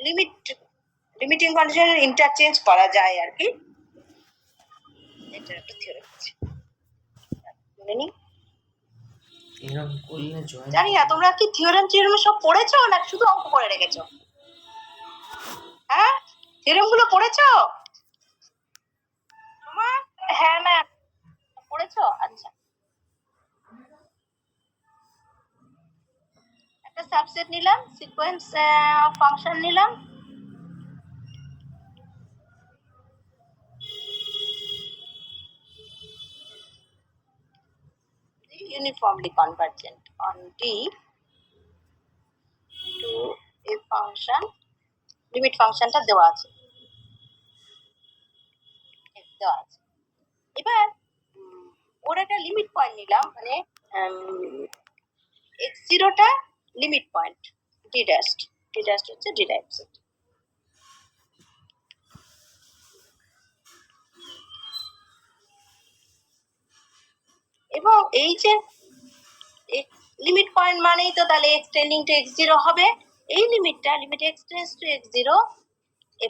Limiting condition interchange করা যায় আর কি, এটা একটা থিওরেম আছে। জানি না তোমরা কি থিওরেম সব পড়েছো না শুধু অঙ্ক করে রেখেছো? হ্যাঁ, থিওরেম গুলো পড়েছো? হ্যাঁ ম্যাম, পড়েছো? আচ্ছা, একটা সাবসেট নিলাম, সিকোয়েন্স ফাংশন নিলাম, uniformly convergent on D to a function, limit ফাংশনটা দেওয়া আছে, এবার ওর একটা লিমিট পয়েন্ট নিলাম, মানে x0 টা লিমিট পয়েন্ট, d dash হচ্ছে ডিরাইভড সেট। এবং এই যে লিমিট পয়েন্ট মানেই তো তাহলে x টেন্ডিং টু x0 হবে। এই লিমিটটা limit x tends to x0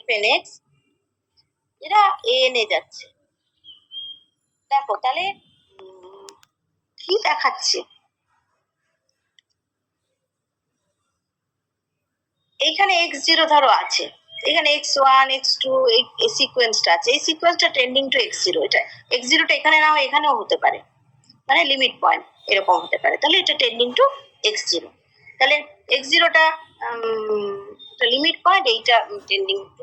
fn x, এটা an এ যাচ্ছে। দেখো তাহলে কি দেখাচ্ছে, এইখানে x0 ধরো আছে, এখানে x1 x2 এই সিকোয়েন্সটা আছে, এই সিকোয়েন্সটা টেন্ডিং টু x0, এটা x0 টা এখানে না হয় এখানেও হতে পারে, মানে লিমিট পয়েন্ট এরকম হতে পারে, তাহলে এটা টেন্ডিং টু x0, তাহলে x0 টা লিমিট পয়েন্ট, এইটা টেন্ডিং টু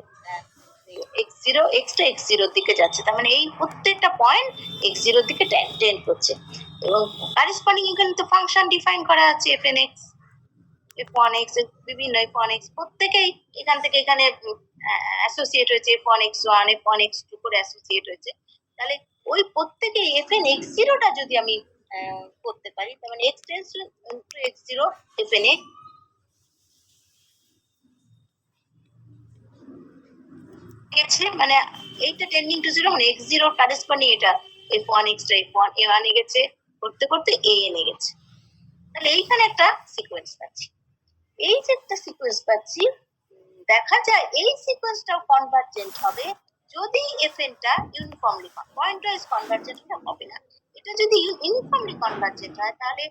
x0, x টা x0 এর দিকে যাচ্ছে, তার মানে এই প্রত্যেকটা পয়েন্ট x0 এর দিকে টেন্ড করছে। এবং করেসপন্ডিং এখানে তো ফাংশন ডিফাইন করা আছে fnx, f1x, বিভিন্ন f1x প্রত্যেকেই এখান থেকে এখানে অ্যাসোসিয়েট হয়েছে, f1x1 f1x2 করে অ্যাসোসিয়েট হয়েছে, তাহলে ওই প্রত্যেকেই fnx0 টা যদি আমি করতে পারি, তার মানে x tends to x0 fnx, মানে এইটা টেন্ডিং টু 0, মানে x0 করেসপন্ডিং এটা f1x টা f1 a1 এ গেছে, করতে করতে an এ গেছে, তাহলে এইখানে একটা সিকোয়েন্স পাচ্ছি। এই যে একটা সিকোয়েন্স পাচ্ছি, দেখা যায় এই সিকোয়েন্সটাও কনভার্জেন্ট হবে যদি fn টা ইউনিফর্মলি, পয়েন্ট ওয়াইজ কনভার্জেন্ট হবে না। এটা যদি ইউনিফর্মলি কনভার্জেন্ট হয়, তাহলে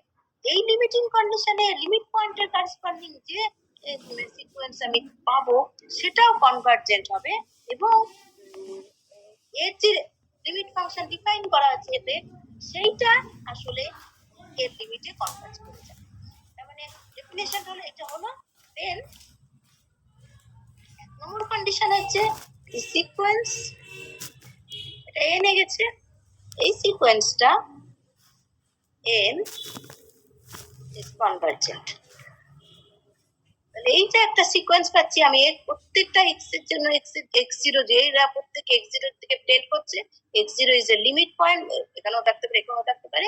এই লিমিটিং কন্ডিশনে লিমিট পয়েন্টের করেসপন্ডিং যে সিকোয়েন্স আমি পাবো সেটাও কনভার্জেন্ট হবে, এবং এর যে লিমিট ফাংশন ডিফাইন করা আছে এতে, সেইটা আসলে এর লিমিটে কনভার্জ করে যাবে। তার মানে ডেফিনেশন হলো, এটা হলো দেন নম্বর কন্ডিশন হচ্ছে সিকোয়েন্স, এটা n এ গেছে, এই সিকোয়েন্সটা n ইজ কনভার্জেন্ট, তাহলে এই যে একটা সিকোয়েন্স পাচ্ছি আমি, এর প্রত্যেকটা x এর জন্য x0 যেটা প্রত্যেক x0 থেকে টেন্ড করছে, x0 is a limit point, এখানেও থাকতে পারে এখানেও থাকতে পারে,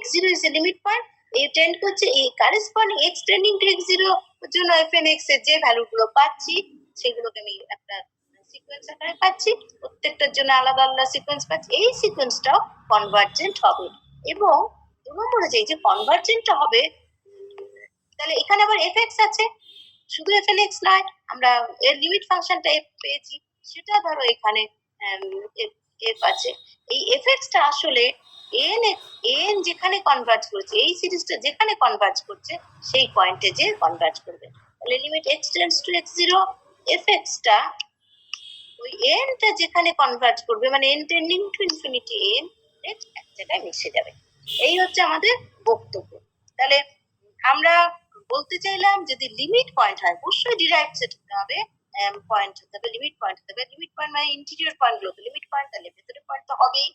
x0 is a limit point, এই টেন্ড করছে এই corresponding x tending to x0 এর জন্য fnx এর যে ভ্যালুগুলো পাচ্ছি সেগুলোকে আমি একটা সিকোয়েন্স আকারে পাচ্ছি, প্রত্যেকটার জন্য আলাদা আলাদা সিকোয়েন্স পাচ্ছি, এই সিকোয়েন্সটাও কনভার্জেন্ট হবে। এবং দু নম্বরে যে কনভার্জেন্টটা হবে, তাহলে এখানে আবার fx আছে, শুধু fnx নয়, আমরা এর লিমিট ফাংশনটা f পেয়েছি, সেটা ধরো এখানে f আছে, এই fx টা আসলে n যেখানে কনভার্জ করছে, এই সিরিজটা যেখানে কনভার্জ করছে সেই পয়েন্টে যে কনভার্জ করবে, তাহলে limit x tends to x0 fx টা ওই n টা যেখানে কনভার্জ করবে, মানে n tending to infinity n এক জায়গায় মিশে যাবে। এই হচ্ছে আমাদের বক্তব্য। তাহলে আমরা বলতে চাইলাম, যদি লিমিট পয়েন্ট হয় অবশ্যই ডিরাইভড সেট হতে হবে, পয়েন্ট হতে হবে, লিমিট পয়েন্ট হতে হবে, লিমিট পয়েন্ট মানে ইন্টিরিয়র পয়েন্ট গুলো তো লিমিট পয়েন্ট, তাহলে ভেতরের পয়েন্ট তো হবেই,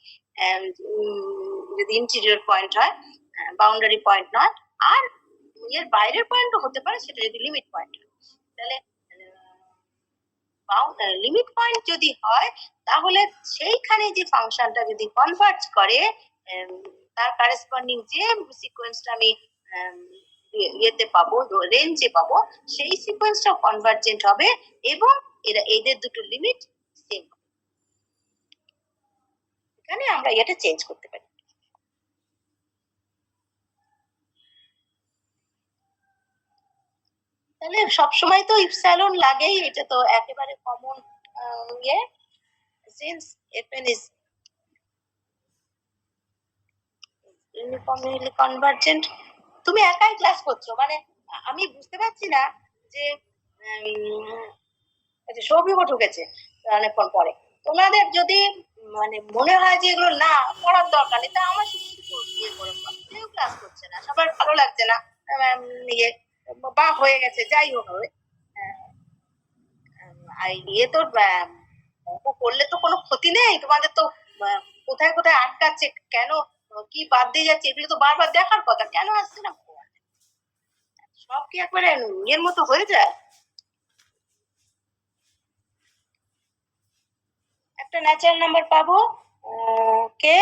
যদি ইন্টিরিয়র পয়েন্ট হয়, বাউন্ডারি পয়েন্ট নয়, আর এর বাইরের পয়েন্টও হতে পারে, সেটা যদি লিমিট পয়েন্ট হয়, তাহলে লিমিট পয়েন্ট যদি হয়, তাহলে সেইখানে যে ফাংশনটা যদি কনভার্জ করে, তার করেসপন্ডিং যে সিকোয়েন্সটা আমি ইয়েতে পাবো, রেঞ্জে পাবো, সেই সিকোয়েন্সটা কনভার্জেন্ট হবে, এবং এদের দুটো লিমিট সেম হবে। এখানে আমরা এটা চেঞ্জ করতে পারি। তাহলে সবসময় তো ইপসাইলন লাগেই, এটা তো একেবারে কমন ইয়ে। Since FN is uniformly convergent. তুমি একাই ক্লাস করছো, মানে আমি বুঝতে পারছি না যে সৌভিক ঢুকেছে অনেকক্ষণ পরে। তোমাদের যদি মানে মনে হয় যে এগুলো না পড়ার দরকার নেই, তা আমার শুধু ইয়ে করে কেউ ক্লাস করছে না, সবার ভালো লাগছে না, ইয়ে বা হয়ে গেছে, যাই হোক হবে। আর ইয়ে তো অঙ্ক করলে তো কোনো ক্ষতি নেই, তোমাদের তো কোথায় কোথায় আটকাচ্ছে, কেন কি বাদ দিয়ে যাচ্ছে, এগুলো তো বারবার দেখার কথা, কেন আসছে না সব কি একবারে এর মতো হয়ে যায়। একটা ন্যাচারাল নাম্বার পাবো কে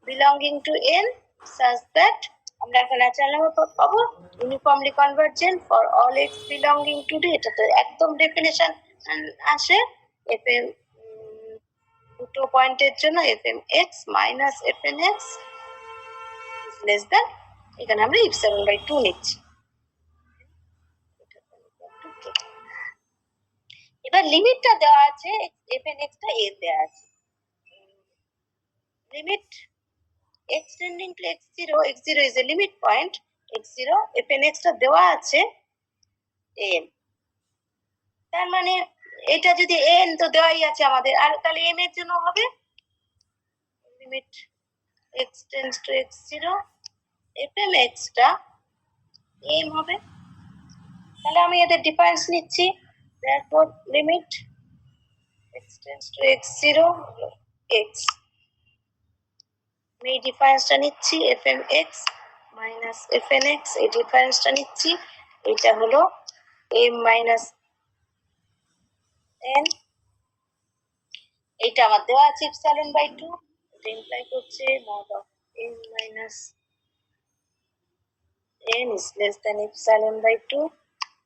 belonging to N such that, আমরা একটা ন্যাচারাল নাম্বার পাবো uniformly convergent for all x belonging to D. এটা তো একদম ডেফিনেশন আসে। এফ এম দুটো পয়েন্টের জন্য f m x minus f n x less than, এখানে আমরা ইপসিলন বাই 2 নিচ্ছি। এবার লিমিটটা দেওয়া আছে, এফ এন এক্স টা এ দেওয়া আছে, limit x tending to x0, x0 is a limit point, x0 fn x টা দেওয়া আছে n, তার মানে এটা যদি n তো দেওয়াই আছে আমাদের, আর তাহলে m এর জন্য হবে limit x tends to x0 fn x টা m হবে। তাহলে আমি এদের ডিফারেন্স নিচ্ছি, therefore limit x tends to x0 x, আমি এই ডিফারেন্সটা নিচ্ছি fn x minus fn x, এই ডিফারেন্সটা নিচ্ছি, এটা হলো m মাইনাস n, এইটা আমার দেওয়া আছে ইপসিলন বাই 2, এটা ইমপ্লাই করছে mod of m minus n is less than epsilon by 2,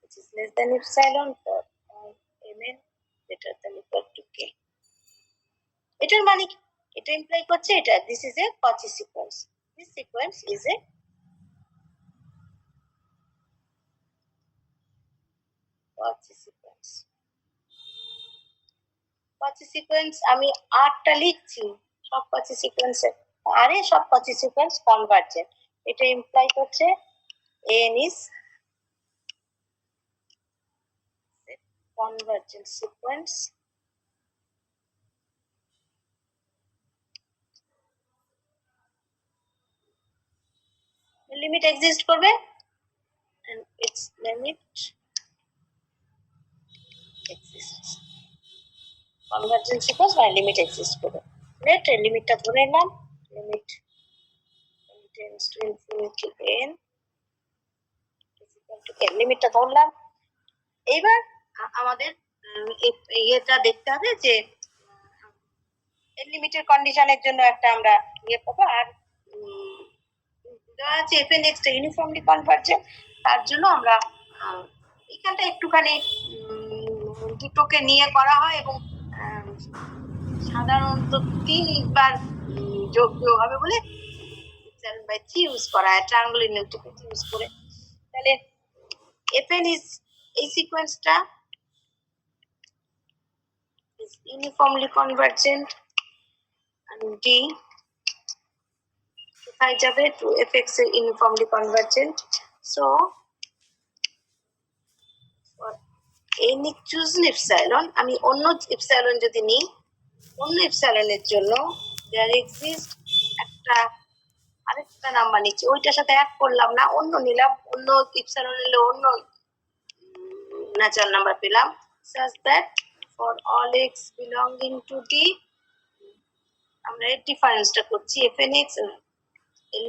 which is less than epsilon for all mn greater than equal to k। এটার মানে কি, এটা ইমপ্লাই করছে এটা this is a Cauchy sequence, this sequence is a Cauchy sequence। Cauchy sequence আমি 8টা লিখছি, সব Cauchy sequence আরে সব Cauchy sequence কনভার্জেন্ট, এটা ইমপ্লাই করছে n is a convergent sequence limit exist করবে and its limit exists, convergent sequence মানে limit exist করবে। লেট লিমিটটা ধরে নিলাম, limit tends to infinity n is equal to n, লিমিটটা ধরলাম। এইবার আমাদের ইয়েটা দেখতে হবে যে এর লিমিটের কন্ডিশনের জন্য একটা আমরা ইয়ে পাবো, আর দেওয়া আছে fn x টা ইউনিফর্মলি কনভার্জেন্ট, তার জন্য আমরা এখানটা একটুখানি দুটোকে নিয়ে করা হয় এবং সাধারণত 3বার যোগ্য হবে বলে 7/3 ইউজ করা হয়, ট্রায়াঙ্গুলার মাল্টিপ্লিসিটি ইউজ করে। তাহলে fn is এই সিকোয়েন্সটা is uniformly convergent and d কোথায় যাবে to fx A uniformly convergent, so for any chosen epsilon, আমি অন্য epsilon যদি নিই, অন্য epsilon-এর জন্য there exists একটা আরেকটা নাম্বার নিচ্ছি, ওইটার সাথে অ্যাড করলাম না, অন্য নিলাম, অন্য epsilon নিলে অন্য ন্যাচারাল নাম্বার পেলাম, such that for all x belonging to d আমরা এর ডিফারেন্সটা করছি fn x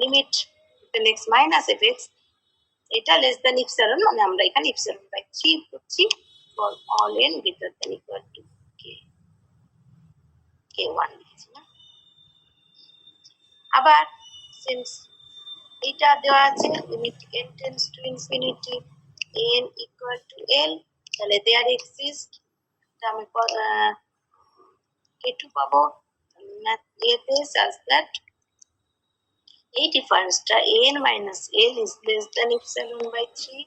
limit fn x minus fx, এটা লেস দ্যান ইপসিলন, মানে আমরা এখানে ইপসিলন বাই 3 করছি for all n greater than equal to k, k1 লিখছি না। আবার সিন্স এটা দেওয়া আছে limit n tends to infinity n equal to l, তাহলে দেয়ার এক্সিস্ট আমি k2 পাবো এতে সাজ দ্যাট এই ডিফারেন্সটা n minus l is less than epsilon by 3,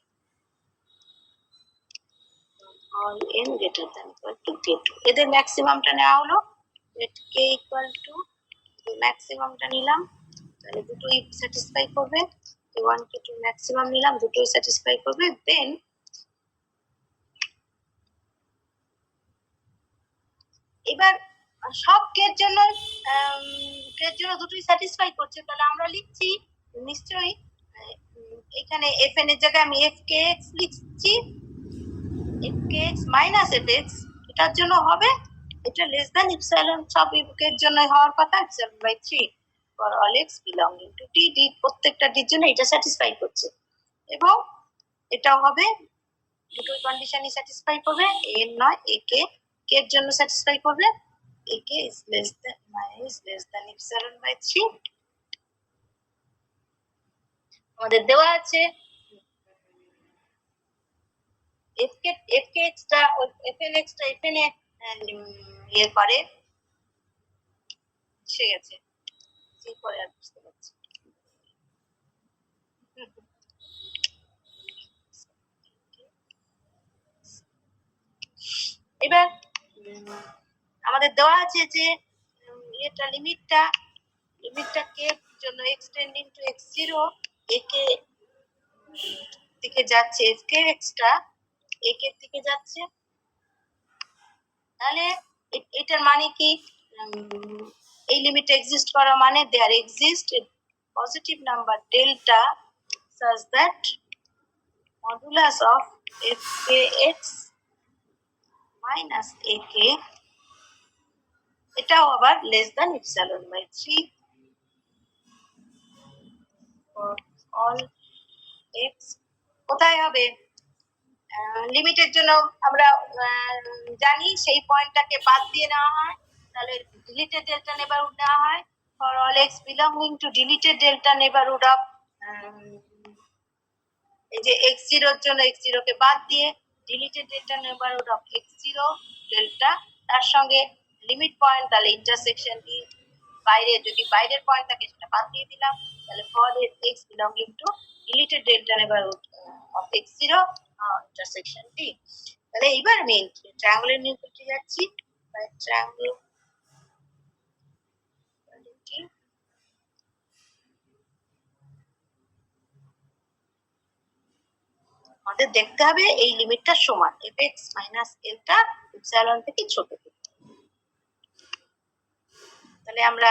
all n greater than equal to k2 এদের ম্যাক্সিমামটা নেওয়া হলো let k equal to ম্যাক্সিমামটা নিলাম তাহলে দুটোই স্যাটিসফাই করবে k1 k2 ম্যাক্সিমাম নিলাম দুটোই স্যাটিসফাই করবে দেন এবার সব কের জন্য দুটোই স্যাটিসফাই করছে তাহলে আমরা লিখছি নিশ্চয়ই এখানে fn এর জায়গায় আমি fkx লিখছি fkx মাইনাস fx এটার জন্য হবে এটা লেস দ্যান ইপসিলন সব কের জন্য হওয়ার কথা epsilon by 3 for all x belonging to t d প্রত্যেকটা ডির জন্য এটা স্যাটিসফাই করছে এবং এটাও হবে দুটো কন্ডিশনই স্যাটিসফাই করবে n নয় ak কের জন্য স্যাটিসফাই করবে ak is less than epsilon by 3 আমাদের দেওয়া আছে fkx টা fnx টা fn এ করে সে গেছে কি করে আর বুঝতে পারছি এবার আমাদের দেওয়া আছে যে এটা লিমিটটা কে জন্য এক্সটেন্ডিং টু x0 একে দিকে যাচ্ছে fkx টা এক এর দিকে যাচ্ছে তাহলে এটার মানে কি এই লিমিট এক্সিস্ট করা মানে there exist positive number delta such that modulus of fkx minus ak এটাও আবার লেস than epsilon by 3 for all x কোথায় হবে লিমিটের জন্য আমরা জানি সেই পয়েন্টটাকে বাদ দিয়ে নেওয়া হয় তাহলে ডিলিটেড ডেল্টা নেবারহুড নেওয়া হয় for all x belonging to deleted delta neighbourhood of এই যে x0 এর জন্য x0 কে বাদ দিয়ে deleted delta neighbourhood of x0 delta তার সঙ্গে লিমিট পয়েন্ট তাহলে ইন্টারসেকশন দি বাইরে যদি বাইরের পয়েন্ট থাকে সেটা বাদ দিয়ে দিলাম তাহলে for x belonging to deleted delta neighbourhood of x0 intersection d তাহলে এবার আমি ট্রায়াঙ্গুলার নিউক্লিয়ারে যাচ্ছি ট্রায়াঙ্গুলার আমাদের দেখতে হবে এই লিমিটটা সমান fx মাইনাস এলটা ইপসিলন থেকে ছোট তাহলে আমরা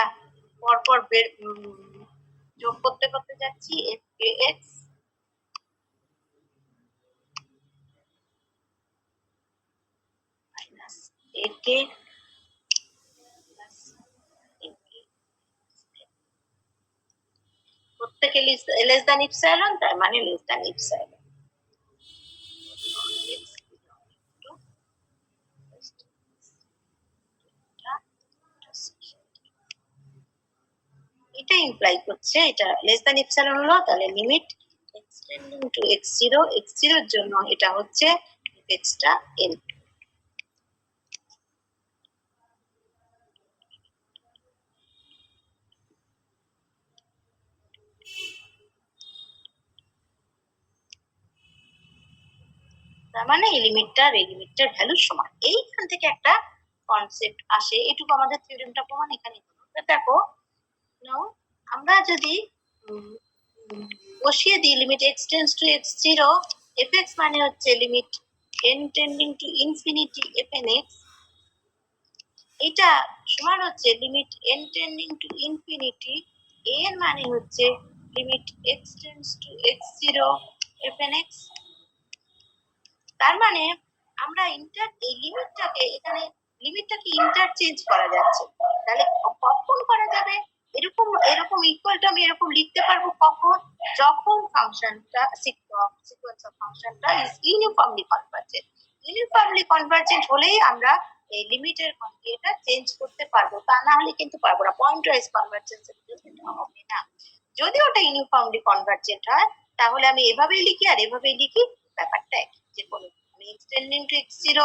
পরপর যোগ করতে করতে যাচ্ছি fkx মাইনাস ak প্রত্যেকে লেস দ্যান ইপসিলন তার মানে লেস দ্যান ইপসিলন এটা ইমপ্লাই করছে এটা লেস দ্যান ইপসিলন হলো তাহলে limit extending two x0 x0 এর জন্য এটা হচ্ছে fx টা n তার মানে এই লিমিটটার ভ্যালু সমান এইখান থেকে একটা কনসেপ্ট আসে এটুকু আমাদের থিওরেমটা প্রমাণ এখানে দেখো নাও আমরা যদি বসিয়ে দিই limit x tends to x0 fx মানে হচ্ছে limit n tending to infinity fnx এটা সমান হচ্ছে limit n tending to infinity an মানে হচ্ছে limit x tends to x0 fnx তার মানে আমরা এই লিমিটটাকে এখানে লিমিটটাকে ইন্টারচেঞ্জ করা যাচ্ছে তাহলে কখন করা যাবে এরকম ইকুয়ালটা আমি এরকম লিখতে পারবো কখন যখন ফাংশনটা সিকোয়েন্স অফ ফাংশনটা ইজ ইউনিফর্মলি কনভার্জেন্ট হলেই আমরা এই লিমিটের এটা চেঞ্জ করতে পারবো তা না হলে কিন্তু পারবো না পয়েন্ট ওয়াইজ কনভার্জেন্সের এটা হবে না যদি ওটা ইউনিফর্মলি কনভার্জেন্ট হয় তাহলে আমি এভাবেই লিখি আর এভাবেই লিখি ব্যাপারটা একই যে কোনো আমি extending two x0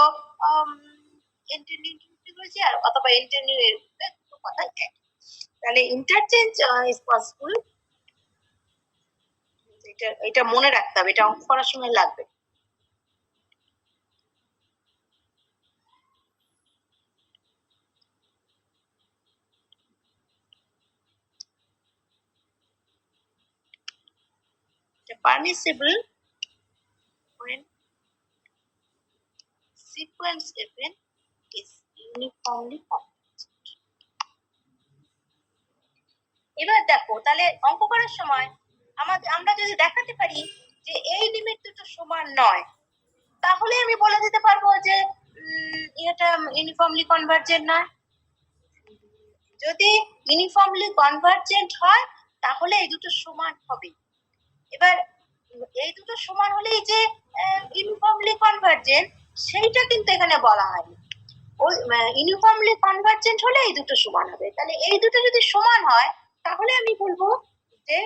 intending two করেছি আর অথবা ইন্টেন্ডিং এর কথা একই তাহলে ইন্টারচেঞ্জ ইজ পসিবল এটা মনে রাখতে হবে এটা অঙ্ক করার সময় লাগবে permissible when sequence fn is uniformly convergent. এবার দেখো তাহলে অঙ্ক করার সময় আমরা যদি দেখাতে পারি যে এই লিমিট দুটো সমান নয়, তাহলে আমি বলে দিতে পারবো যে এটা ইউনিফর্মলি কনভার্জেন্ট নয়। যদি ইউনিফর্মলি কনভার্জেন্ট হয় তাহলে এই দুটো সমান হবে। এবার এই দুটো সমান হলেই যে ইউনিফর্মলি কনভার্জেন্ট সেইটা কিন্তু এখানে বলা হয়নি। ওই ইউনিফর্মলি কনভার্জেন্ট হলে এই দুটো সমান হবে। তাহলে এই দুটো যদি সমান হয় তাহলে আমি বলবো যে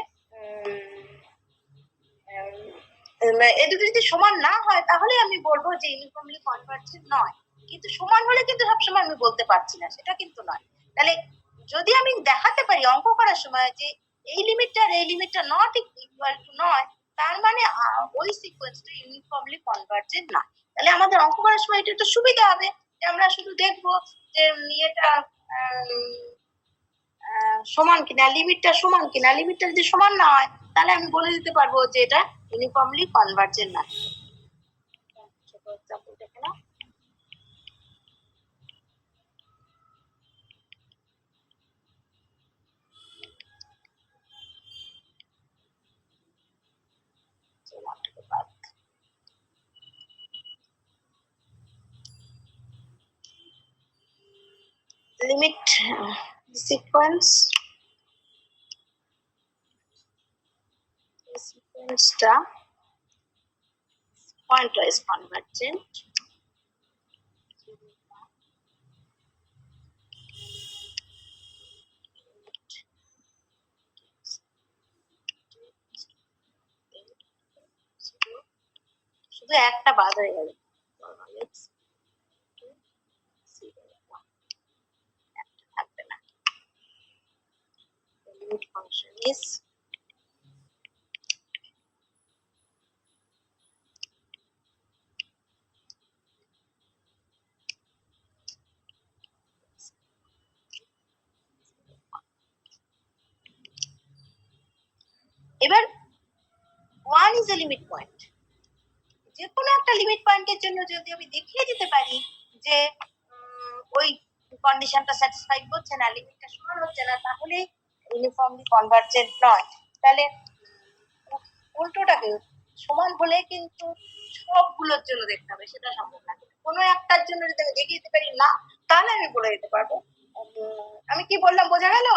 এই দুটো যদি সমান না হয় তাহলে আমি বলবো যে ইউনিফর্মলি কনভার্জেন্ট নয়। কিন্তু সমান হলে কিন্তু সবসময় আমি বলতে পারছি না, সেটা কিন্তু নয়। তাহলে যদি আমি দেখাতে পারি অঙ্ক করার সময় যে এই লিমিটটা আর এই লিমিটটা নট ইকুয়াল টু নয়, তার মানে ওই সিকোয়েন্সটা ইউনিফর্মলি কনভার্জেন্ট না। তাহলে আমাদের অঙ্ক করার সময় এটা একটু সুবিধা হবে যে আমরা শুধু দেখবো যে এটা সমান কিনা, লিমিটটা সমান কিনা। লিমিটটা যদি সমান না হয় তাহলে আমি বলে দিতে পারবো যে এটা ইউনিফর্মলি কনভার্জেন্ট না। ছোট এক্সাম্পল দেখে নাও। limit sequence-টা pointwise convergent শুধু একটা বাদ হয়ে গেল, থাকবে না। limit function is এবার 1 is a limit point। যে কোনো একটা লিমিট পয়েন্টের জন্য যদি আমি দেখিয়ে দিতে পারি যে ওই কন্ডিশনটা স্যাটিসফাইড হচ্ছে না, লিমিটটা সমান হচ্ছে না, তাহলে ইউনিফর্মলি কনভার্জেন্ট নয়। তাহলে উল্টোটাকে সমান হলে কিন্তু সবগুলোর জন্য দেখতে হবে, সেটা সম্ভব না। কোনো একটার জন্য যদি আমি দেখিয়ে দিতে পারি না, তাহলে আমি বলে দিতে পারবো। আমি কি বললাম বোঝা গেল?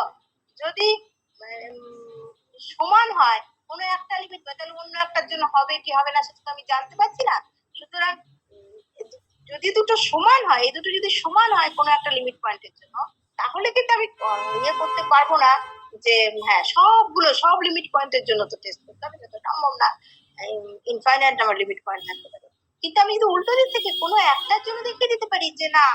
যদি সমান হয় কোনো একটা লিমিট, তাহলে অন্য একটার জন্য হবে কি হবে না সেটা তো আমি জানতে পারছি না। সুতরাং যদি দুটো সমান হয়, এই দুটো যদি সমান হয় কোনো একটা লিমিট পয়েন্টের জন্য, তাহলে কিন্তু আমি ইয়ে করতে পারবো না যে হ্যাঁ সব লিমিট পয়েন্টের জন্য তো টেস্ট করতে হবে, সেটা সম্ভব না। ইনফাইনাইট নাম্বার লিমিট পয়েন্ট থাকতে পারে। কিন্তু আমি যদি উল্টো দিক থেকে কোনো একটার জন্য দেখিয়ে দিতে পারি যে না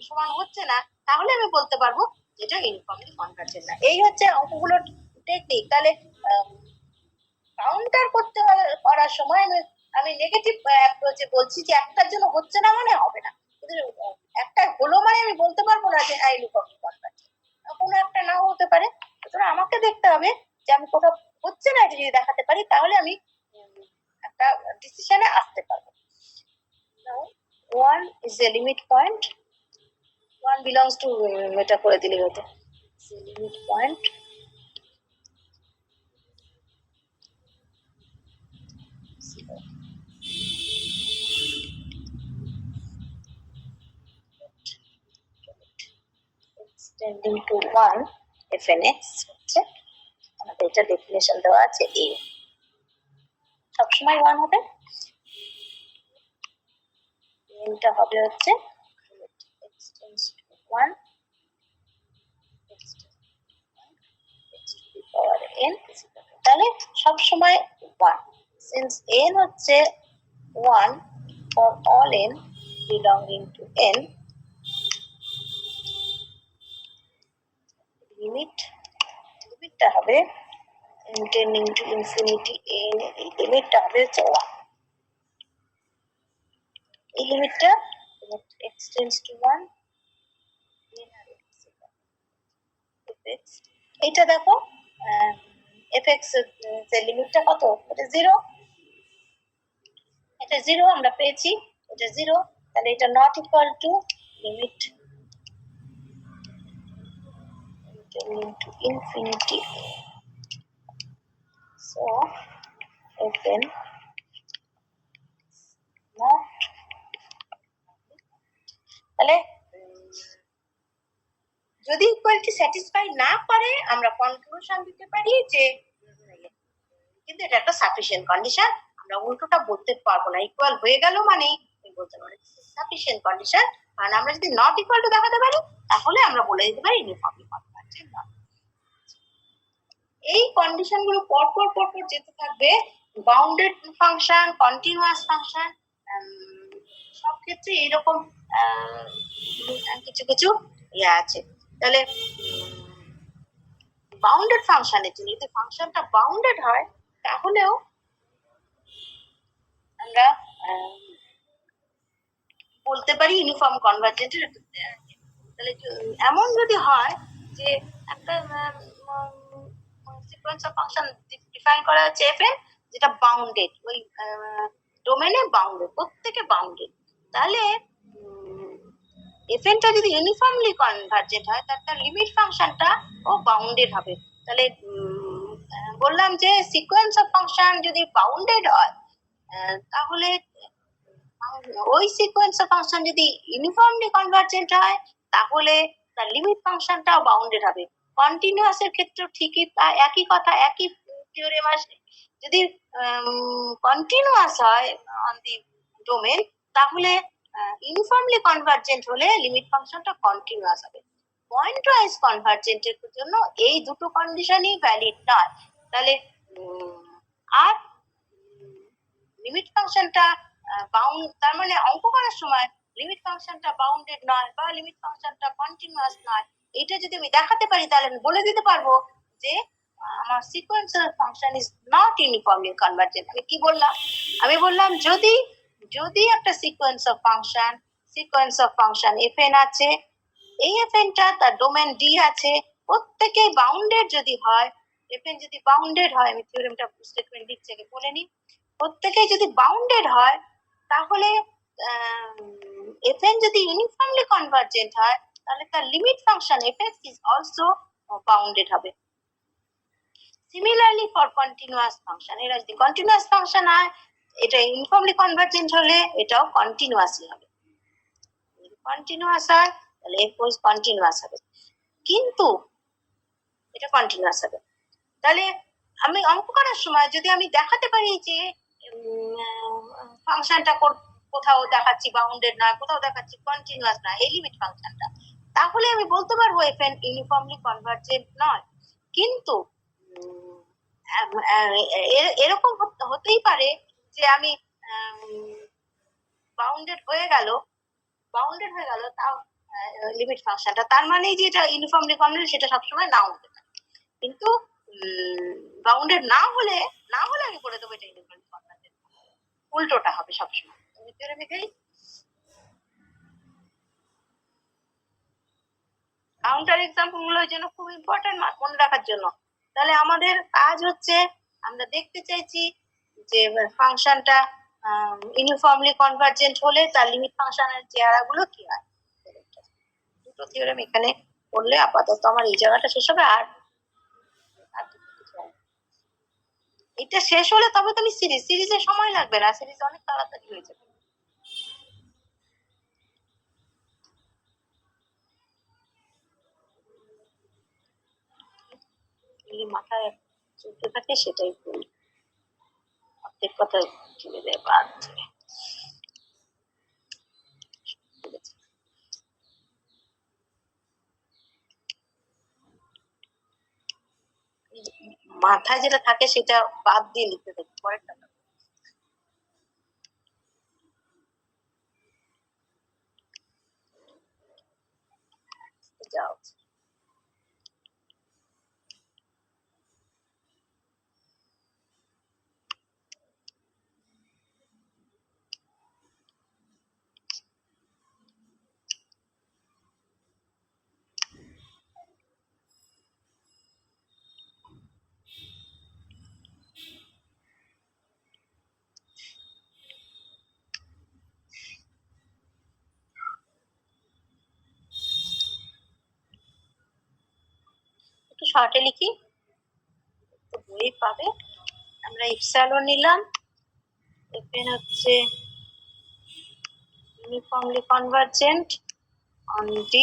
সমান হচ্ছে না, তাহলে আমি বলতে পারবো যেটা ইউনিফর্মলি কনভার্জেন্ট না। এই হচ্ছে অঙ্কগুলোর টেকনিক। তাহলে কাউন্টার করতে করার সময় আমি নেগেটিভ অ্যাপ্রোচে বলছি যে একটার জন্য হচ্ছে না মানে হবে না, কিন্তু একটা হলো মানে আমি বলতে পারবো না যে ইউনিফর্মলি কনভার্জেন্ট, কোনো একটা নাও হতে পারে। সুতরাং আমাকে দেখতে হবে যে আমি কোথাও হচ্ছে না এটা যদি দেখাতে পারি তাহলে আমি একটা ডিসিশনে আসতে পারবো। One is a limit point, one belongs to এটা করে দিলে হতো limit point extending to 1 fnx হচ্ছে আমাদের এটা ডেফিনেশন দেওয়া আছে a, সবসময় 1 হবে। এটা হবে হচ্ছে extends to 1 x to the power n, তাহলে সবসময় 1। since n হচ্ছে 1 for all n belonging to n, লিমিটটা হবে tending to infinity n, এই লিমিটটা হবে 1। এই লিমিটটা extends to 1 এটা দেখো এফএক্স এর লিমিটটা কত? এটা 0, এটা 0 আমরা পেয়েছি, এটা 0, তাহলে এটা not equal to limit into infinity. So fn not, তাহলে যদি ইকুয়ালিটি স্যাটিসফাই না করে আমরা কনক্লুশন দিতে পারি যে কিন্তু এটা একটা সাফিসিয়েন্ট কন্ডিশন, আমরা উল্টোটা বলতে পারবো না, ইকুয়াল হয়ে গেল মানে বলতে পারি সাফিসিয়েন্ট কন্ডিশন। কারণ আমরা যদি নট ইকুয়াল টু দেখাতে পারি তাহলে আমরা বলে দিতে পারি ইউনিফর্মলি কনভার্জেন্ট না। এই কন্ডিশন গুলো পরপর পরপর যেতে থাকবে, বাউন্ডেড ফাংশন, কন্টিনিউয়াস ফাংশন, সব ক্ষেত্রে এইরকম কিছু কিছু ইয়ে আছে। তাহলে বাউন্ডেড ফাংশনের জন্য যদি ফাংশনটা বাউন্ডেড হয় তাহলেও আমরা বলতে পারি ইউনিফর্ম কনভার্জেন্ট। তাহলে এমন যদি হয় যে একটা সিকোয়েন্স অফ ফাংশন ডিফাইন করা হচ্ছে এফএন, যেটা বাউন্ডেড, ওই ডোমেনে বাউন্ডেড, প্রত্যেকে বাউন্ডেড, তাহলে এফএনটা যদি ইউনিফর্মলি কনভার্জেন্ট হয় তার লিমিট ফাংশনটা ও বাউন্ডেড হবে। তাহলে বললাম যে সিকোয়েন্স অফ ফাংশন যদি বাউন্ডেড হয় তাহলে ওই সিকোয়েন্স অফ ফাংশন যদি ইউনিফর্মলি কনভার্জেন্ট হয় তাহলে তার লিমিট ফাংশনটাও বাউন্ডেড হবে। কন্টিনিউয়াস এর ক্ষেত্রে ঠিকই একই কথা, একই থিওরেম আসে। যদি কন্টিনিউয়াস হয় অন দি ডোমেন তাহলে ইউনিফর্মলি কনভার্জেন্ট হলে লিমিট ফাংশনটা কন্টিনিউয়াস হবে। পয়েন্ট ওয়াইজ কনভার্জেন্টের জন্য এই দুটো কন্ডিশনই ভ্যালিড নয়। তাহলে আর লিমিট ফাংশনটা বাউন্ড, তার মানে অঙ্ক করার সময় লিমিট ফাংশনটা বাউন্ডেড নয় বা লিমিট ফাংশনটা কন্টিনিউয়াস নয়, এটা যদি আমি দেখাতে পারি তাহলে আমি বলে দিতে পারবো যে আমার sequential function is not uniformly convergent. আমি কি বললাম? আমি বললাম যদি যদি একটা সিকোয়েন্স অফ ফাংশন এফএন আছে, এই এফএনটা তার ডোমেন ডি আছে, প্রত্যেকেই বাউন্ডেড যদি হয়, এফএন যদি বাউন্ডেড হয়, আমি থিওরেমটা স্টেটমেন্ট দিচ্ছি আগে বলে নিই, প্রত্যেকেই যদি বাউন্ডেড হয় তাহলে এফএন যদি ইউনিফর্মলি কনভার্জেন্ট হয় তাহলে তার limit function FX is also bounded হবে। সিমিলারলি ফর কন্টিনিউয়াস ফাংশন, এরা যদি কন্টিনিউয়াস ফাংশন হয় এটা ইউনিফর্মলি কনভার্জেন্ট হলে এটাও কন্টিনিউয়াসই হবে। কন্টিনিউয়াস হয় তাহলে এফ ইজ কন্টিনিউয়াস হবে, কিন্তু এটা কন্টিনিউয়াস হবে। তাহলে আমি অঙ্ক করার সময় যদি আমি দেখাতে পারি যে ফাংশনটা কোথাও দেখাচ্ছি বাউন্ডেড নয়, কোথাও দেখাচ্ছি কন্টিনিউয়াস নয়, এই লিমিট ফাংশনটা, তাহলে আমি বলতে পারবো এফএন ইউনিফর্মলি কনভার্জেন্ট নয়। কিন্তু এরকম হতেই পারে যে আমি বাউন্ডেড হয়ে গেল তাও লিমিট ফাংশনটা, তার মানে যে এটা ইউনিফর্মলি কনভার্জেন্ট সেটা সবসময় নাও হতে পারে। কিন্তু বাউন্ডেড না হলে আমি বলে দেবো এটা ইউনিফর্মলি কনভার্জেন্ট, উল্টোটা হবে সবসময়। কাউন্টার এক্সাম্পল গুলোর জন্য খুব ইম্পর্টেন্ট মনে রাখার জন্য। তাহলে আমাদের কাজ হচ্ছে আমরা দেখতে চাইছি যে ফাংশনটা ইউনিফর্মলি কনভার্জেন্ট হলে তার লিমিট ফাংশনের চেহারাগুলো কি হয়। দুটো থিওরেম এখানে করলে আপাতত আমার এই জায়গাটা শেষ হবে। আর এটা শেষ হলে তবে তুমি সিরিজে সময় লাগবে না, সিরিজ অনেক তাড়াতাড়ি হয়ে যাবে। মাথায় চলতে থাকে সেটাই বলি, অর্ধেক কথা চলে যায় বাদ থেকে। মাথায় যেটা থাকে সেটা বাদ দিয়ে লিখতে থাকি, পরেরটা যাও। শর্টে লিখি, তো বই পাবে। আমরা ইপসালন নিলাম, এফএন হচ্ছে uniformly convergent on D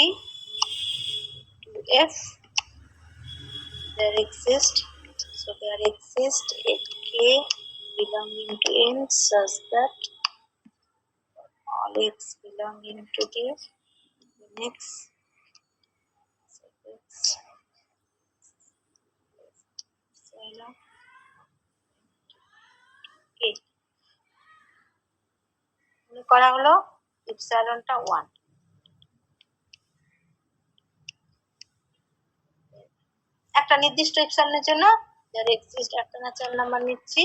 to F. There exists a K belonging to N such that all X belonging to D next করা হলো ইপসালনটা 1। একটা নির্দিষ্ট ইপসালনের জন্য যার এক্সিস্ট একটা ন্যাচারাল নাম্বার নিচ্ছি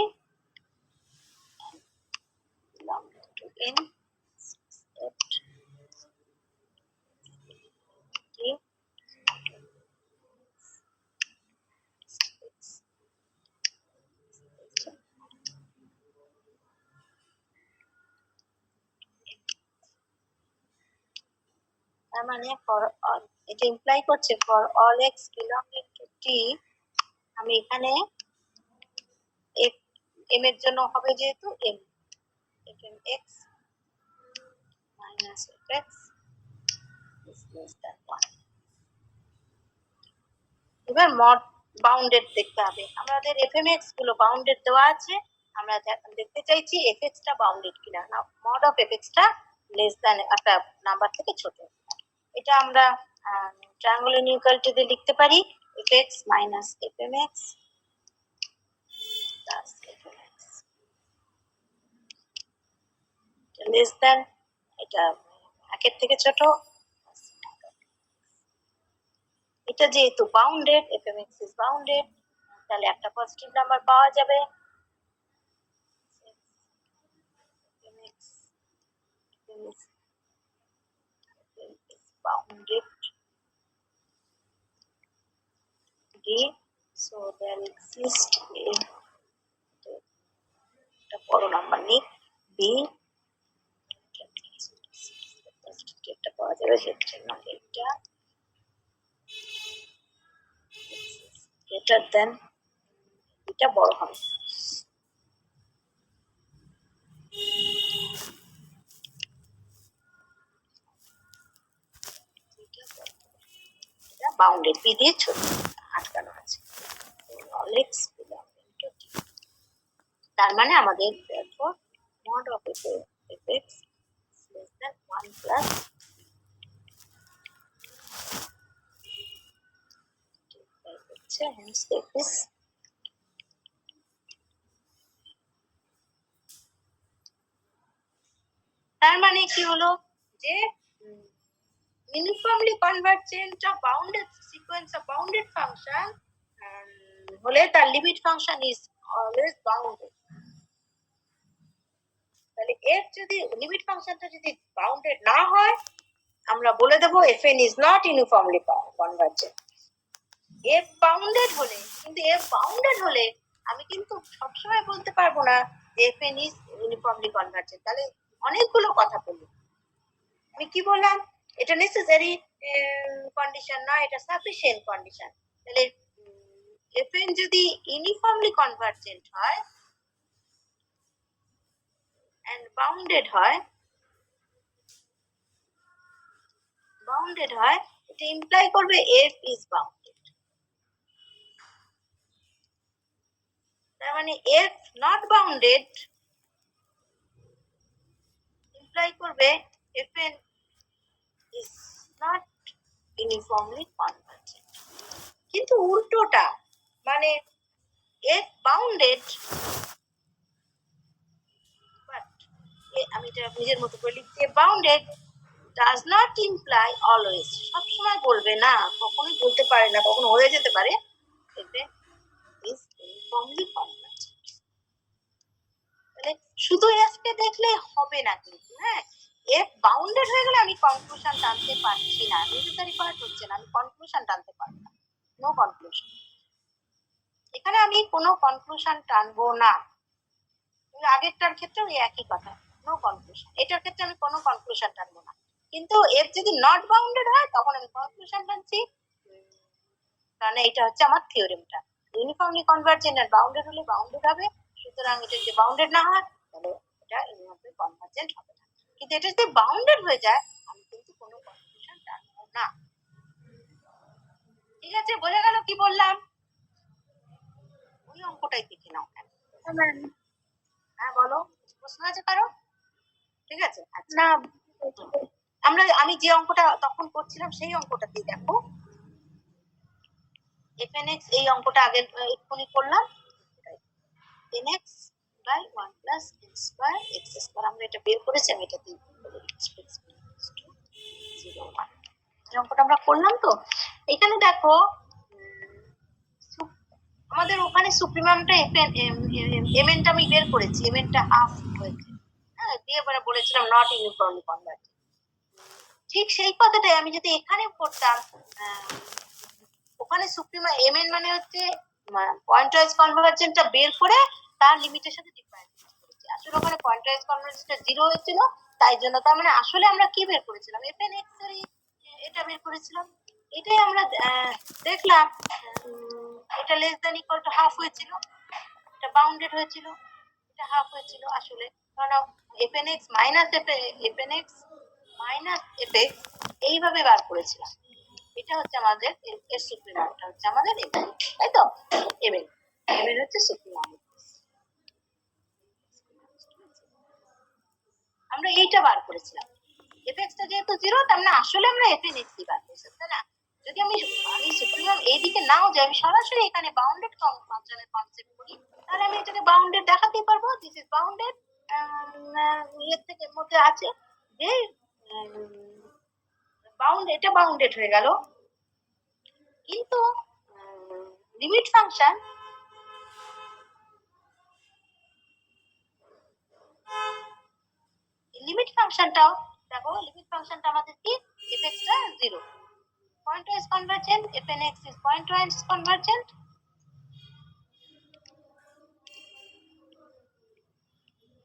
n তার মানে ফর অল, এটা ইমপ্লাই করছে for all x belonging to T, আমি এখানে এম এর জন্য হবে যেহেতু M M x minus f x is less than 1। এবার মড বাউন্ডেড দেখতে হবে, আমাদের এফএমএক্স গুলো বাউন্ডেড দেওয়া আছে, আমরা দেখতে চাইছি এফএক্স টা বাউন্ডেড কিনা, না মড অফ এফএক্স টা লেস দ্যান একটা নাম্বার থেকে ছোট। এটা আমরা ট্রায়াঙ্গল ইনইকুয়ালিটি দিয়ে লিখতে পারি f x minus f m x plus f m x less than, এটা একের থেকে ছোট। এটা যেহেতু বাউন্ডেড, এফএমএক্স ইজ বাউন্ডেড, তাহলে একটা পজিটিভ নাম্বার পাওয়া যাবে। bounded D, so there exists a বড় নাম্বার নেই B, এটা পাওয়া যাবে এর জন্য এটা greater than, এটা বড় হবে। এটা বাউন্ডেড বি দিয়ে ছোট আটকানো আছে, x belonging to D, তার মানে আমাদের therefore mod of fx less than 1 plus hence f is তার মানে কি হলো যে uniformly convergent of bounded sequence of bounded function হলে তার limit function is always bounded. তাহলে এর যদি লিমিট ফাংশনটা যদি বাউন্ডেড না হয় আমরা বলে দেবো fn is not uniformly convergent. F bounded হলে, কিন্তু এফ বাউন্ডেড হলে আমি কিন্তু সবসময় বলতে পারবো না যে fn ইজ ইউনিফর্মলি কনভার্জেন্ট, তাহলে অনেকগুলো কথা বলবো। আমি কি বললাম, এটা নেসেসারি কন্ডিশন না, এটা সাফিসিয়েন্ট কন্ডিশন। তাহলে fn যদি ইউনিফর্মলি কনভার্জেন্ট হয় and bounded হয়, এটা ইমপ্লাই করবে f is bounded। তার মানে f not bounded ইমপ্লাই করবে fn is not uniformly convergent। কিন্তু উল্টোটা, মানে f bounded but আমি এটা নিজের মতো করে লিখছি, bounded does not imply always, সব সময় বলবে না, কখনোই বলতে পারে না, কখনো হয়ে যেতে পারে fn is uniformly convergent। তাহলে শুধু f কে দেখলে হবে না কিন্তু, হ্যাঁ f বাউন্ডেড হয়ে গেলে আমি কনক্লুশন টানতে পারছি না, নেসেসারি পার্ট হচ্ছে না, আমি কনক্লুশন টানতে পারবো না, নো কনক্লুশন। এখানে আমি কোনো কনক্লুশন টানবো না, আগেরটার ক্ষেত্রেও একই কথা, নো কনক্লুশন। এটার ক্ষেত্রে আমি কোনো কনক্লুশন টানবো না, কিন্তু এফ যদি নট বাউন্ডেড হয় তখন আমি কনক্লুশন টানছি কারণ এটা হচ্ছে আমার থিওরেমটা। ইউনিফর্মলি কনভার্জেন্ট আর বাউন্ডেড হলে বাউন্ডেড হবে, সুতরাং এটা যদি বাউন্ডেড না হয় তাহলে এটা ইউনিফর্মলি কনভার্জেন্ট হবে না। কিন্তু এটা যদি বাউন্ডেড হয়ে যায় আমি কিন্তু কোনো কনফিউশন রাখবো না। ঠিক আছে, বোঝা গেল কি বললাম? ওই অঙ্কটাই দেখে নাও। হ্যাঁ বলো, প্রশ্ন আছে কারো? ঠিক আছে, না আমি যে অঙ্কটা তখন করছিলাম সেই অঙ্কটাতে দেখো fnx, এই অঙ্কটা আগে এক্ষুনি করলাম, nx বাই 1 plus n square x square, আমরা এটা বের করেছি, আমি এটা দিয়ে এই অঙ্কটা আমরা করলাম। তো এখানে দেখো আমাদের ওখানে সুপ্রিমামটা এমএনটা আমি বের করেছি, এমএনটা হাফ হয়েছে, হ্যাঁ, দিয়ে এবারে বলেছিলাম নট ইউনিফর্মলি কনভার্জেন্ট। ঠিক সেই কথাটাই আমি যদি এখানে করতাম, ওখানে সুপ্রিমা এমএন মানে হচ্ছে পয়েন্টওয়াইজ কনভার্জেন্টটা বের করে তার লিমিটের সাথে ডিফারেন্স করেছি। আসলে ওখানে পয়েন্টওয়াইজ কনভার্জেন্টটা 0 হয়েছিল, তাই জন্য তার মানে আসলে আমরা কি বের করেছিলাম, এফএনএক্স এর এটা বের করেছিলাম। এটাই আমরা দেখলাম এটা less than equal to half হয়েছিল, এটা বাউন্ডেড হয়েছিল, এটা হাফ হয়েছিল আসলে, কারণ এফএনএক্স মাইনাস এফএনএক্স মাইনাস এফএক্স এইভাবে বার করেছিলাম। এটা হচ্ছে আমাদের এর সুপ্রিমামটা হচ্ছে আমাদের এমএন, তাই তো? এমএন এমএন হচ্ছে সুপ্রিমাম। আমরা এইটা বার করেছিলাম, এফএক্সটা যেহেতু 0 তার মানে আসলে আমরা এফএনএক্স বার করেছি, তাই না? যদি আমি সুপ্রিমাম এইদিকে নাও যাই, আমি সরাসরি এখানে বাউন্ডেড ফাংশনের কনসেপ্ট করি, তাহলে আমি এটাকে বাউন্ডেড দেখাতেই পারবো, দিস ইজ বাউন্ডেড, এর থেকে মধ্যে আছে যে এটা বাউন্ডেড হয়ে গেল, কিন্তু লিমিট ফাংশন লিমিট ফাংশনটাও দেখো, লিমিট ফাংশনটা আমাদের কি এফএক্সটা 0, pointwise convergent, f n x is pointwise convergent,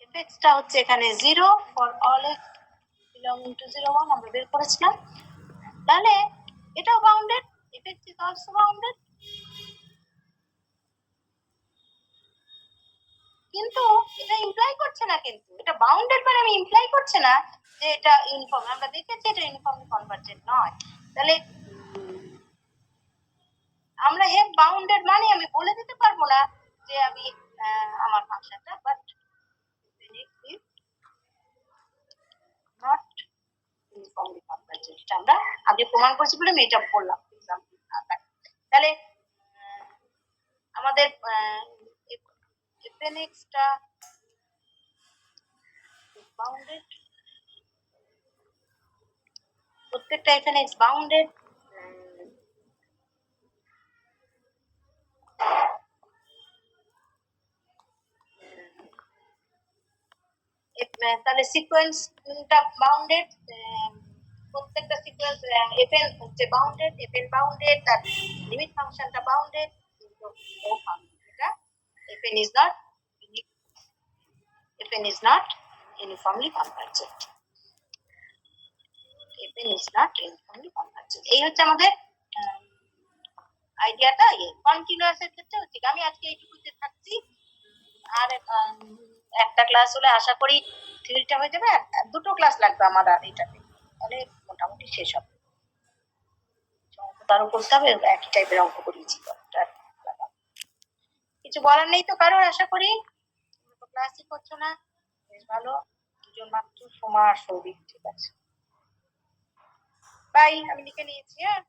এফএক্সটা হচ্ছে এখানে 0 for all x belonging to 0 1 আমরা বের করেছিলাম, তাহলে এটাও bounded, f x is also bounded. কিন্তু এটা ইমপ্লাই করছে না, কিন্তু এটা বাউন্ডেড মানে আমি ইমপ্লাই করছে না যে এটা ইউনিফর্ম, আমরা দেখেছি এটা ইউনিফর্মলি কনভার্জেন্ট নয়, তাহলে আমরা এফ বাউন্ডেড মানে আমি বলে দিতে পারবো না যে আমি আমার ফাংশনটা, বাট নট ইউনিফর্মলি কনভার্জেন্ট, এটা আমরা আগে প্রমাণ করেছি বলে আমি এটা বললাম। তাহলে আমাদের এফএনএক্সটা বাউন্ডেড, প্রত্যেকটা এফএনএক্স বাউন্ডেড, তাহলে সিকোয়েন্সটা বাউন্ডেড, প্রত্যেকটা সিকোয়েন্স এফএন হচ্ছে বাউন্ডেড, এফএন বাউন্ডেড, তার লিমিট ফাংশনটা বাউন্ডেড, কিন্তু ও এটা FN is not uniformly convergent, FN is not uniformly convergent. এই হচ্ছে আমাদের আইডিয়াটা। কন্টিনিউয়াস এর ক্ষেত্রে হচ্ছে আমি আজকে এইটুকুতে থাকছি, আর একটা ক্লাস হলে আশা করি থিওরিটা হয়ে যাবে, আর দুটো ক্লাস লাগবে আমার আর এটাতে, তাহলে মোটামুটি শেষ হবে। অঙ্ক করতে হবে, একই টাইপের অঙ্ক করিয়েছি, কিছু বলার নেই তো কারোর, আশা করি ক্লাসই করছো না, বেশ ভালো, দুজন মাত্র, সোমা আর সৌভিক, ঠিক আছে, বাই, আমি লিখে নিয়েছি। হ্যাঁ।